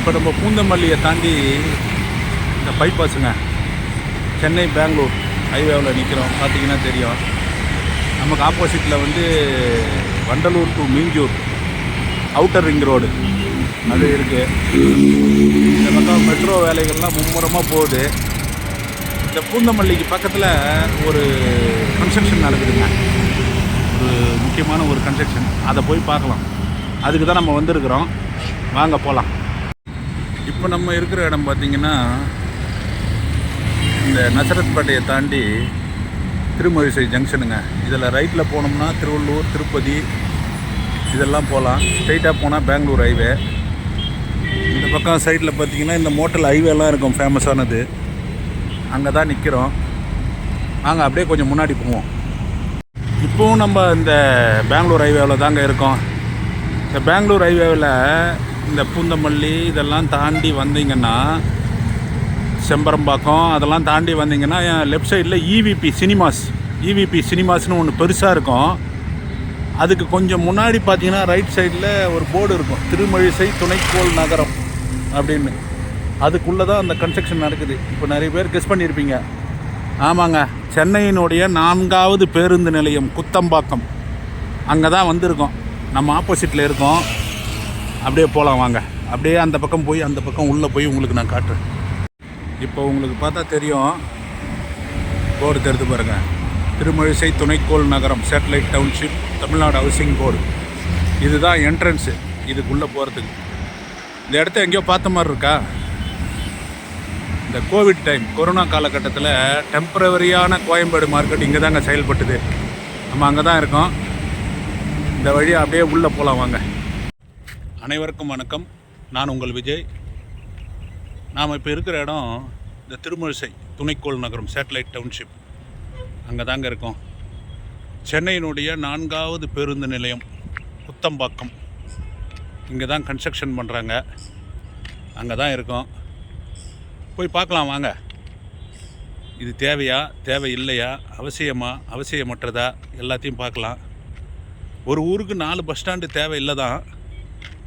இப்போ நம்ம பூந்தமல்லியை தாண்டி இந்த பைபாஸுங்க சென்னை பெங்களூர் ஹைவேவில் நிற்கிறோம். பார்த்தீங்கன்னா தெரியும், நமக்கு ஆப்போசிட்டில் வந்து Vandalur to Minjur outer ring road அது இருக்குது. இந்த பக்கம் மெட்ரோ வேலைகள்லாம் மும்முரமாக போகுது. இந்த பூந்தமல்லிக்கு பக்கத்தில் ஒரு கன்ஸ்ட்ரக்ஷன் நடக்குதுங்க, ஒரு முக்கியமான ஒரு கன்ஸ்ட்ரக்ஷன். அதை போய் பார்க்கலாம். அதுக்கு தான் நம்ம வந்திருக்கிறோம். வாங்க போகலாம். இப்போ நம்ம இருக்கிற இடம் பார்த்திங்கன்னா இந்த நசரத்பேட்டையை தாண்டி திருமழிசை ஜங்ஷனுங்க. இதில் ரைட்டில் போனோம்னா திருவள்ளூர், திருப்பதி இதெல்லாம் போகலாம். ஸ்ட்ரைட்டாக போனால் பெங்களூர் ஹைவே. இந்த பக்கம் சைடில் பார்த்திங்கன்னா இந்த மோட்டல் ஹைவேலாம் இருக்கும், ஃபேமஸானது. அங்கே தான் நிற்கிறோம். வாங்க அப்படியே கொஞ்சம் முன்னாடி போவோம். இப்போவும் நம்ம இந்த பெங்களூர் ஹைவேவில் தாங்க இருக்கோம். இந்த பெங்களூர் ஹைவேவில் இந்த பூந்தமல்லி இதெல்லாம் தாண்டி வந்தீங்கன்னா, செம்பரம்பாக்கம் அதெல்லாம் தாண்டி வந்தீங்கன்னா லெஃப்ட் சைடில் இவிபி சினிமாஸ்னு ஒன்று பெருசாக இருக்கும். அதுக்கு கொஞ்சம் முன்னாடி பார்த்தீங்கன்னா ரைட் சைடில் ஒரு போர்டு இருக்கும், திருமழிசை துணைக்கோள் நகரம் அப்படின்னு. அதுக்குள்ளே தான் அந்த கன்ஸ்ட்ரக்ஷன் நடக்குது. இப்போ நிறைய பேர் கெஸ் பண்ணியிருப்பீங்க. ஆமாங்க, சென்னையினுடைய 4வது பேருந்து நிலையம் குத்தம்பாக்கம், அங்கே தான் வந்திருக்கோம். நம்ம ஆப்போசிட்டில் இருக்கோம். அப்படியே போகலாம் வாங்க. அப்படியே அந்த பக்கம் போய் அந்த பக்கம் உள்ளே போய் உங்களுக்கு நான் காட்டுறேன். இப்போ உங்களுக்கு பார்த்தா தெரியும், போர்டு தெரிந்து பாருங்கள், திருமழிசை துணைக்கோள் நகரம் satellite township Tamil Nadu housing board. இதுதான் என்ட்ரன்ஸு இதுக்குள்ளே போகிறதுக்கு. இந்த இடத்த எங்கேயோ பார்த்த மாதிரி இருக்கா? இந்த கோவிட் டைம், கொரோனா காலகட்டத்தில் டெம்பரவரியான கோயம்பேடு மார்க்கெட் இங்கே தாங்க செயல்பட்டுது. நம்ம அங்கே தான் இருக்கோம். இந்த வழியாக அப்படியே உள்ளே போகலாம் வாங்க. அனைவருக்கும் வணக்கம். நான் உங்கள் விஜய். நாம் இப்போ இருக்கிற இடம் இந்த திருமழிசை துணைக்கோள் நகரம் சேட்டலைட் டவுன்ஷிப், அங்கே தாங்க இருக்கோம். சென்னையினுடைய 4வது பேருந்து நிலையம் குத்தம்பாக்கம், இங்கே தான் கன்ஸ்ட்ரக்ஷன் பண்ணுறாங்க. அங்கே தான் இருக்கோம். போய் பார்க்கலாம் வாங்க. இது தேவையா, தேவை இல்லையா, அவசியமா, அவசியமற்றதா, எல்லாத்தையும் பார்க்கலாம். ஒரு ஊருக்கு 4 பஸ் ஸ்டாண்டு தேவை இல்லை தான்.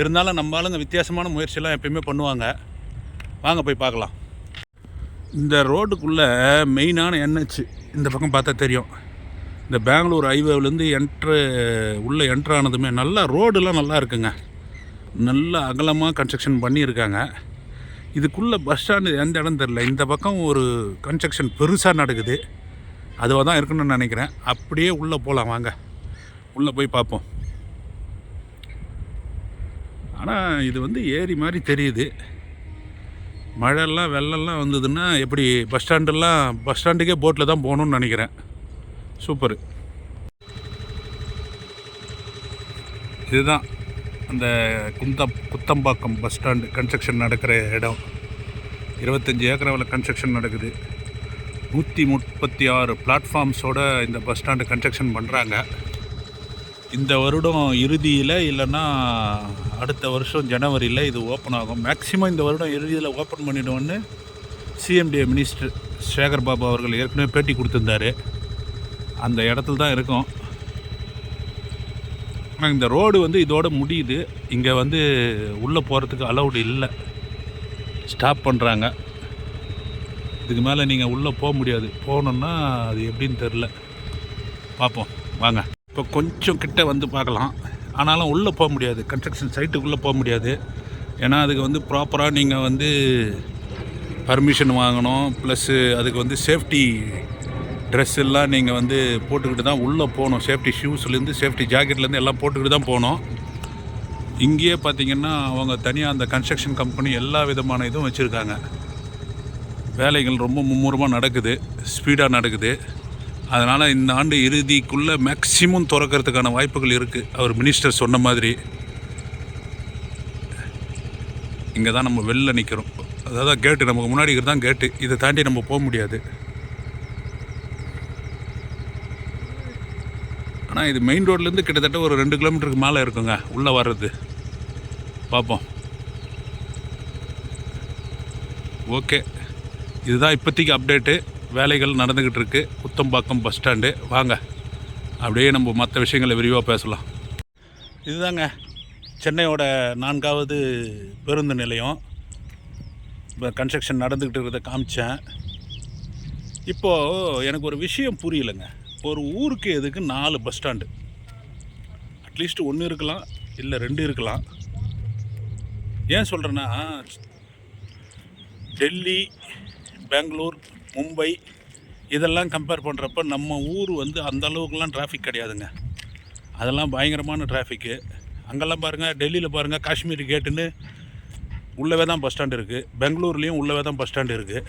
இருந்தாலும் நம்ம ஆளுங்க வித்தியாசமான முயற்சியெல்லாம் எப்பயுமே பண்ணுவாங்க. வாங்க போய் பார்க்கலாம். இந்த ரோடுக்குள்ளே மெயினான என்ஹெச் இந்த பக்கம் பார்த்தா தெரியும். இந்த பெங்களூர் ஹைவேவிலேருந்து உள்ளே என்ட்ரானதுமே நல்லா ரோடுலாம் நல்லா இருக்குங்க. நல்லா அகலமாக கன்ஸ்ட்ரக்ஷன் பண்ணியிருக்காங்க. இதுக்குள்ளே பஸ் ஸ்டாண்டு எந்த இடம் தெரில. இந்த பக்கம் ஒரு கன்ஸ்ட்ரக்ஷன் பெருசாக நடக்குது. அதுவாக தான் இருக்குன்னு நினைக்கிறேன். அப்படியே உள்ளே போகலாம் வாங்க. உள்ளே போய் பார்ப்போம். ஆனால் இது வந்து ஏரி மாதிரி தெரியுது. மழைலாம் வெள்ளம்லாம் வந்ததுன்னா எப்படி பஸ் ஸ்டாண்டுக்கே போட்டில் தான் போகணுன்னு நினைக்கிறேன். சூப்பர். இதுதான் அந்த குத்தம்பாக்கம் பஸ் ஸ்டாண்டு கன்ஸ்ட்ரக்ஷன் நடக்கிற இடம். 25 ஏக்கராவில் கன்ஸ்ட்ரக்ஷன் நடக்குது. 136 பிளாட்ஃபார்ம்ஸோடு இந்த பஸ் ஸ்டாண்டு கன்ஸ்ட்ரக்ஷன் பண்ணுறாங்க. இந்த வருடம் இறுதியில் இல்லைன்னா அடுத்த வருஷம் ஜனவரியில் இது ஓப்பன் ஆகும். மேக்ஸிமம் இந்த வருடம் இறுதியில் ஓப்பன் பண்ணிவிடுவோன்னு சிஎம்டிஏ மினிஸ்டர் சேகர் பாபு அவர்கள் ஏற்கனவே பேட்டி கொடுத்துருந்தார். அந்த இடத்துல தான் இருக்கும். ஆனால் இந்த ரோடு வந்து இதோட முடியுது. இங்கே வந்து உள்ளே போகிறதுக்கு அலௌடு இல்லை, ஸ்டாப் பண்ணுறாங்க. இதுக்கு மேலே நீங்கள் உள்ளே போக முடியாது. போகணுன்னா அது எப்படின்னு தெரில, பார்ப்போம் வாங்க. இப்போ கொஞ்சம் கிட்ட வந்து பார்க்கலாம். ஆனாலும் உள்ளே போக முடியாது, கன்ஸ்ட்ரக்ஷன் சைட்டுக்குள்ளே போக முடியாது. ஏன்னா அதுக்கு வந்து ப்ராப்பராக நீங்கள் வந்து பர்மிஷன் வாங்கணும். ப்ளஸ்ஸு அதுக்கு வந்து சேஃப்டி ட்ரெஸ் எல்லாம் நீங்கள் வந்து போட்டுக்கிட்டு தான் உள்ளே போகணும். சேஃப்டி ஷூஸ்லேருந்து சேஃப்டி ஜாக்கெட்லேருந்து எல்லாம் போட்டுக்கிட்டு தான் போகணும். இங்கேயே பார்த்திங்கன்னா அவங்க தனியாக அந்த கன்ஸ்ட்ரக்ஷன் கம்பெனி எல்லா விதமான இதுவும் வச்சுருக்காங்க. வேலைகள் ரொம்ப மும்முரமாக நடக்குது, ஸ்பீடாக நடக்குது. அதனால் இந்த ஆண்டு இறுதிக்குள்ளே மேக்ஸிமம் திறக்கிறதுக்கான வாய்ப்புகள் இருக்குது. அவர் மினிஸ்டர் சொன்ன மாதிரி. இங்கே தான் நம்ம வெளில நிற்கிறோம். அதாவது கேட்டு நமக்கு முன்னாடி தான் கேட்டு. இதை தாண்டி நம்ம போக முடியாது. ஆனால் இது மெயின் ரோட்லேருந்து கிட்டத்தட்ட ஒரு 2 கிலோமீட்டருக்கு மேலே இருக்குங்க உள்ளே வர்றது. பார்ப்போம். ஓகே, இதுதான் இப்போதைக்கு அப்டேட்டு. வேலைகள் நடந்துக்கிட்டு இருக்குது குத்தம்பாக்கம் பஸ் ஸ்டாண்டு. வாங்க அப்படியே நம்ம மற்ற விஷயங்களை விரிவாக பேசலாம். இதுதாங்க சென்னையோட 4வது பேருந்து நிலையம். கன்ஸ்ட்ரக்ஷன் நடந்துக்கிட்டு இருக்கிறத காமிச்சேன். இப்போது எனக்கு ஒரு விஷயம் புரியலைங்க. ஒரு ஊருக்கு எதுக்கு 4 பஸ் ஸ்டாண்டு? அட்லீஸ்ட் 1 இருக்கலாம், இல்லை 2 இருக்கலாம். ஏன் சொல்கிறேன்னா, டெல்லி, பெங்களூர், மும்பை இதெல்லாம் கம்பேர் பண்ணுறப்ப நம்ம ஊர் வந்து அந்த அளவுக்குலாம் டிராஃபிக் கிடையாதுங்க. அதெல்லாம் பயங்கரமான டிராஃபிக்கு. அங்கெல்லாம் பாருங்கள், டெல்லியில் பாருங்கள், காஷ்மீர் கேட்டுன்னு உள்ளவே தான் பஸ் ஸ்டாண்டு இருக்குது. பெங்களூர்லேயும் உள்ளவே தான் பஸ் ஸ்டாண்டு இருக்குது.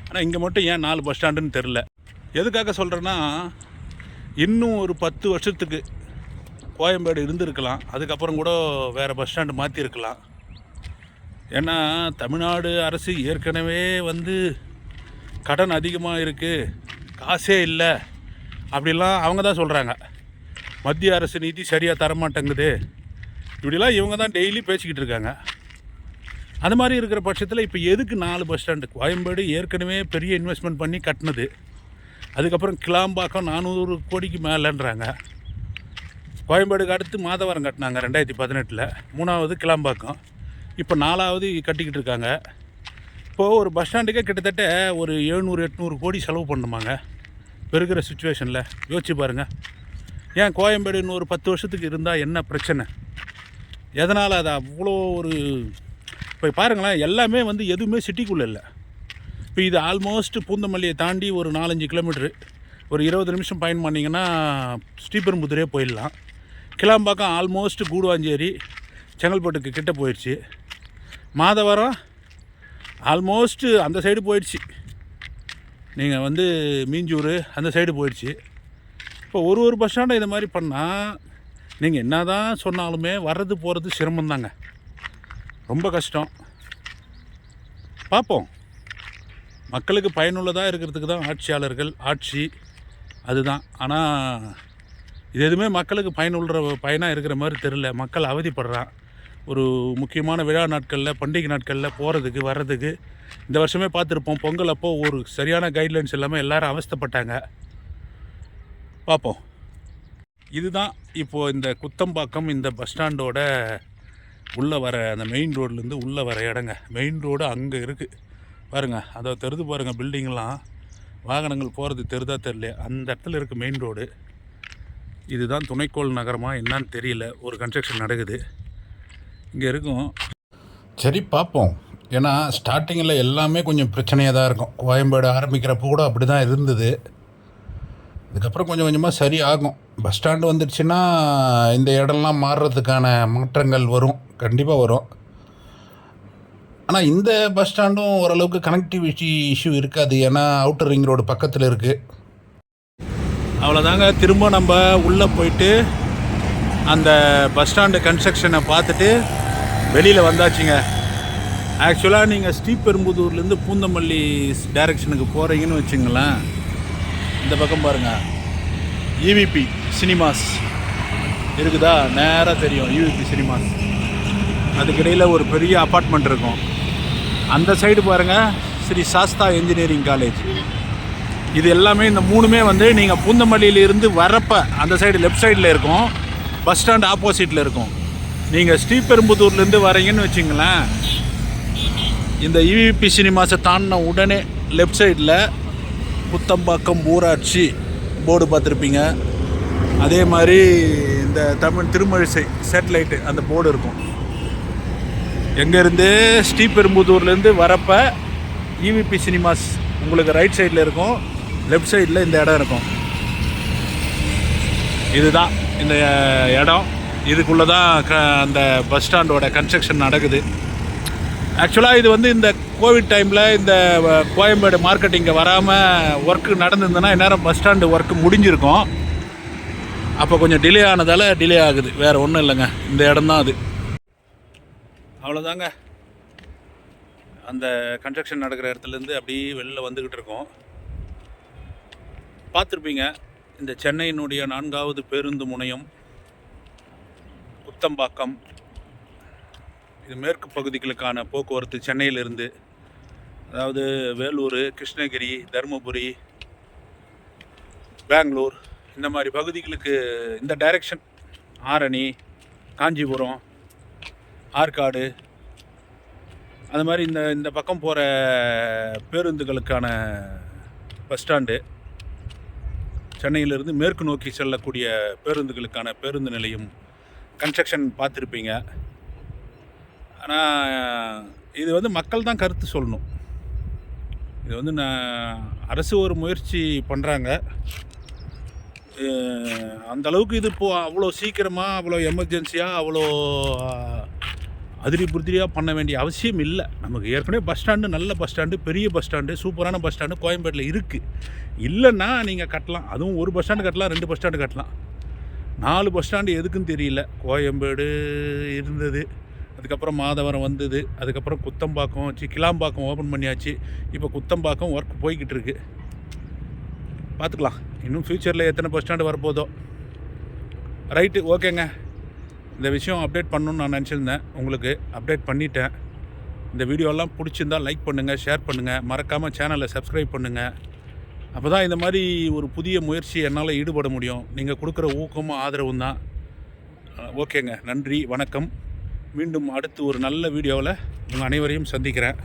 ஆனால் இங்கே மட்டும் ஏன் 4 பஸ் ஸ்டாண்டுன்னு தெரில. எதுக்காக சொல்கிறேன்னா, இன்னும் ஒரு 10 வருஷத்துக்கு கோயம்பேடு இருந்திருக்கலாம். அதுக்கப்புறம் கூட வேறு பஸ் ஸ்டாண்டு மாற்றிருக்கலாம். ஏன்னா தமிழ்நாடு அரசு ஏற்கனவே வந்து கடன் அதிகமாக இருக்குது, காசே இல்லை அப்படிலாம் அவங்க தான் சொல்கிறாங்க. மத்திய அரசு நிதி சரியாக தரமாட்டேங்குது, இப்படிலாம் இவங்க தான் டெய்லி பேசிக்கிட்டு இருக்காங்க. அது மாதிரி இருக்கிற பட்சத்தில் இப்போ எதுக்கு 4 பஸ் ஸ்டாண்டு? கோயம்பேடு ஏற்கனவே பெரிய இன்வெஸ்ட்மெண்ட் பண்ணி கட்டினது. அதுக்கப்புறம் கிளாம்பாக்கம் 400 கோடிக்கு மேலேன்றாங்க. கோயம்பேடுக்கு அடுத்து மாதவரம் கட்டினாங்க 2018. 3வது கிளாம்பாக்கம், இப்போ 4வது கட்டிக்கிட்டு இருக்காங்க. இப்போது ஒரு பஸ் ஸ்டாண்டுக்கே கிட்டத்தட்ட ஒரு 700-800 கோடி செலவு பண்ணணுமாங்க பெருகிற சுச்சுவேஷனில். யோசிச்சு பாருங்கள். ஏன் கோயம்பேடு இன்னும் ஒரு 10 வருஷத்துக்கு இருந்தால் என்ன பிரச்சனை? எதனால் அது அவ்வளோ ஒரு... இப்போ பாருங்களேன், எல்லாமே வந்து எதுவுமே சிட்டிக்குள்ளே இல்லை. இப்போ இது ஆல்மோஸ்ட் பூந்தமல்லியை தாண்டி ஒரு 4-5 கிலோமீட்ரு, ஒரு 20 நிமிஷம் பயன் பண்ணிங்கன்னா ஸ்ரீபெரும்புதூரே போயிடலாம். கிளாம்பாக்கம் ஆல்மோஸ்ட் கூடுவாஞ்சேரி, செங்கல்பட்டுக்கு கிட்ட போயிடுச்சு. மாதவரம் ஆல்மோஸ்ட்டு அந்த சைடு போயிடுச்சு. நீங்கள் வந்து மீஞ்சூர் அந்த சைடு போயிடுச்சு. இப்போ ஒரு பஸ் ஸ்டாண்டை இது மாதிரி பண்ணால் நீங்கள் என்ன தான் சொன்னாலுமே வர்றது போகிறது சிரமந்தாங்க, ரொம்ப கஷ்டம். பார்ப்போம். மக்களுக்கு பயனுள்ளதாக இருக்கிறதுக்கு தான் ஆட்சியாளர்கள், ஆட்சி அதுதான். ஆனால் இது எதுவுமே மக்களுக்கு பயனாக இருக்கிற மாதிரி தெரியல. மக்கள் அவதிப்படுறான். ஒரு முக்கியமான விழா நாட்களில், பண்டிகை நாட்களில் போகிறதுக்கு வர்றதுக்கு. இந்த வருஷமே பார்த்துருப்போம், பொங்கல் அப்போ ஒரு சரியான கைட்லைன்ஸ் இல்லாமல் எல்லோரும் அவஸ்தைப்பட்டாங்க. பார்ப்போம். இதுதான் இப்போது இந்த குத்தம்பாக்கம் இந்த பஸ் ஸ்டாண்டோட உள்ளே வர அந்த மெயின் ரோட்லேருந்து உள்ளே வர இடங்க. மெயின் ரோடு அங்கே இருக்குது பாருங்கள். அதை தெரிது பாருங்கள், பில்டிங்லாம் வாகனங்கள் போகிறது தெரிதா தெரியல. அந்த இடத்துல இருக்குது மெயின் ரோடு. இதுதான் துணைக்கோள் நகரமாக என்னன்னு தெரியல. ஒரு கன்ஸ்ட்ரக்ஷன் நடக்குது இங்கே இருக்கும். சரி பார்ப்போம். ஏன்னா ஸ்டார்டிங்கில் எல்லாமே கொஞ்சம் பிரச்சனையாக தான் இருக்கும். கோயம்பேடு ஆரம்பிக்கிறப்போ கூட அப்படி தான் இருந்தது. அதுக்கப்புறம் கொஞ்சம் கொஞ்சமாக சரி ஆகும். பஸ் ஸ்டாண்டு வந்துடுச்சுன்னா இந்த இடம்லாம் மாறுறதுக்கான மாற்றங்கள் வரும், கண்டிப்பாக வரும். ஆனால் இந்த பஸ் ஸ்டாண்டும் ஓரளவுக்கு கனெக்டிவிட்டி இஷ்யூ இருக்காது. ஏன்னா அவுட்டர் ரிங் ரோடு பக்கத்தில் இருக்குது. அவ்வளோதாங்க. திரும்ப நம்ம உள்ளே போயிட்டு அந்த பஸ் ஸ்டாண்டு கன்ஸ்ட்ரக்ஷனை பார்த்துட்டு வெளியில் வந்தாச்சுங்க. ஆக்சுவலாக நீங்கள் ஸ்ரீபெரும்புதூர்லேருந்து பூந்தமல்லி டைரெக்ஷனுக்கு போகிறீங்கன்னு வச்சுங்களேன், இந்த பக்கம் பாருங்கள், இவிபி சினிமாஸ் இருக்குதா, நேராக தெரியும் இவிபி சினிமாஸ். அதுக்கிடையில் ஒரு பெரிய அப்பார்ட்மெண்ட் இருக்கும். அந்த சைடு பாருங்கள், ஸ்ரீ சாஸ்தா இன்ஜினியரிங் காலேஜ். இது எல்லாமே, இந்த 3மே வந்து நீங்கள் பூந்தமல்லியிலிருந்து வரப்போ அந்த சைடு லெஃப்ட் சைடில் இருக்கும், பஸ் ஸ்டாண்ட் ஆப்போசிட்டில் இருக்கும். நீங்கள் ஸ்ரீபெரும்புதூர்லேருந்து வரீங்கன்னு வச்சிங்களேன், இந்த இவிபி சினிமாஸை தாண்டின உடனே லெஃப்ட் சைடில் குத்தம்பாக்கம் ஊராட்சி போர்டு பார்த்துருப்பீங்க. அதே மாதிரி இந்த திருமழிசை சேட்டலைட்டு அந்த போர்டு இருக்கும். எங்கேருந்து ஸ்ரீபெரும்புதூர்லேருந்து வரப்போ இவிபி சினிமாஸ் உங்களுக்கு ரைட் சைடில் இருக்கும், லெஃப்ட் சைடில் இந்த இடம் இருக்கும். இதுதான் இந்த இடம். இதுக்குள்ளே தான் அந்த பஸ் ஸ்டாண்டோட கன்ஸ்ட்ரக்ஷன் நடக்குது. ஆக்சுவலாக இது வந்து இந்த கோவிட் டைமில் இந்த கோயம்பேடு மார்க்கெட்டிங்க வராமல் ஒர்க்கு நடந்திருந்ததுன்னா இந்நேரம் பஸ் ஸ்டாண்டு ஒர்க்கு முடிஞ்சிருக்கும். அப்போ கொஞ்சம் டிலே ஆனதால் டிலே ஆகுது, வேறு ஒன்றும் இல்லைங்க. இந்த இடம் தான் அது. அவ்வளோதாங்க. அந்த கன்ஸ்ட்ரக்ஷன் நடக்கிற இடத்துலேருந்து அப்படியே வெளில வந்துக்கிட்டு இருக்கோம். பார்த்துருப்பீங்க, இந்த சென்னையினுடைய 4வது பேருந்து முனையம் குத்தம்பாக்கம். இது மேற்கு பகுதிகளுக்கான போக்குவரத்து சென்னையிலிருந்து, அதாவது வேலூர், கிருஷ்ணகிரி, தருமபுரி, பெங்களூர் இந்த மாதிரி பகுதிகளுக்கு இந்த டைரெக்ஷன். ஆரணி, காஞ்சிபுரம், ஆற்காடு அது மாதிரி இந்த பக்கம் போகிற பேருந்துகளுக்கான பஸ் ஸ்டாண்டு, சென்னையிலிருந்து மேற்கு நோக்கி செல்லக்கூடிய பேருந்துகளுக்கான பேருந்து நிலையம் கன்ஸ்ட்ரக்ஷன் பார்த்துருப்பீங்க. ஆனால் இது வந்து மக்கள் தான் கருத்து சொல்லணும். இது வந்து அரசு ஒரு முயற்சி பண்ணுறாங்க. அந்தளவுக்கு இது இப்போது அவ்வளோ சீக்கிரமாக, அவ்வளோ எமர்ஜென்சியாக, அவ்வளோ அதிரி புதிரியாக பண்ண வேண்டிய அவசியம் இல்லை. நமக்கு ஏற்கனவே பஸ் ஸ்டாண்டு, நல்ல பஸ் ஸ்டாண்டு, பெரிய பஸ் ஸ்டாண்டு, சூப்பரான பஸ் ஸ்டாண்டு கோயம்பேட்டில் இருக்குது. இல்லைன்னா நீங்கள் கட்டலாம். அதுவும் ஒரு பஸ் ஸ்டாண்டு கட்டலாம், 2 பஸ் ஸ்டாண்டு கட்டலாம். 4 பஸ் ஸ்டாண்டு எதுக்குன்னு தெரியல. கோயம்பேடு இருந்தது, அதுக்கப்புறம் மாதவரம் வந்தது, அதுக்கப்புறம் குத்தம்பாக்கம் வச்சு, கிளாம்பாக்கம் ஓப்பன் பண்ணியாச்சு. இப்போ குத்தம்பாக்கம் ஒர்க் போய்கிட்டு இருக்குது. பார்த்துக்கலாம் இன்னும் ஃப்யூச்சரில் எத்தனை பஸ் ஸ்டாண்டு வரப்போதோ. ரைட்டு, ஓகேங்க. இந்த விஷயம் அப்டேட் பண்ணணுன்னு நான் நினச்சிருந்தேன். உங்களுக்கு அப்டேட் பண்ணிட்டேன். இந்த வீடியோலாம் பிடிச்சிருந்தால் லைக் பண்ணுங்கள், ஷேர் பண்ணுங்கள், மறக்காமல் சேனலை சப்ஸ்கிரைப் பண்ணுங்கள். அப்போ தான் இந்த மாதிரி ஒரு புதிய முயற்சி என்னால் ஈடுபட முடியும். நீங்கள் கொடுக்குற ஊக்கமும் ஆதரவும் தான். ஓகேங்க, நன்றி, வணக்கம். மீண்டும் அடுத்து ஒரு நல்ல வீடியோவில் உங்கள் அனைவரையும் சந்திக்கிறேன்.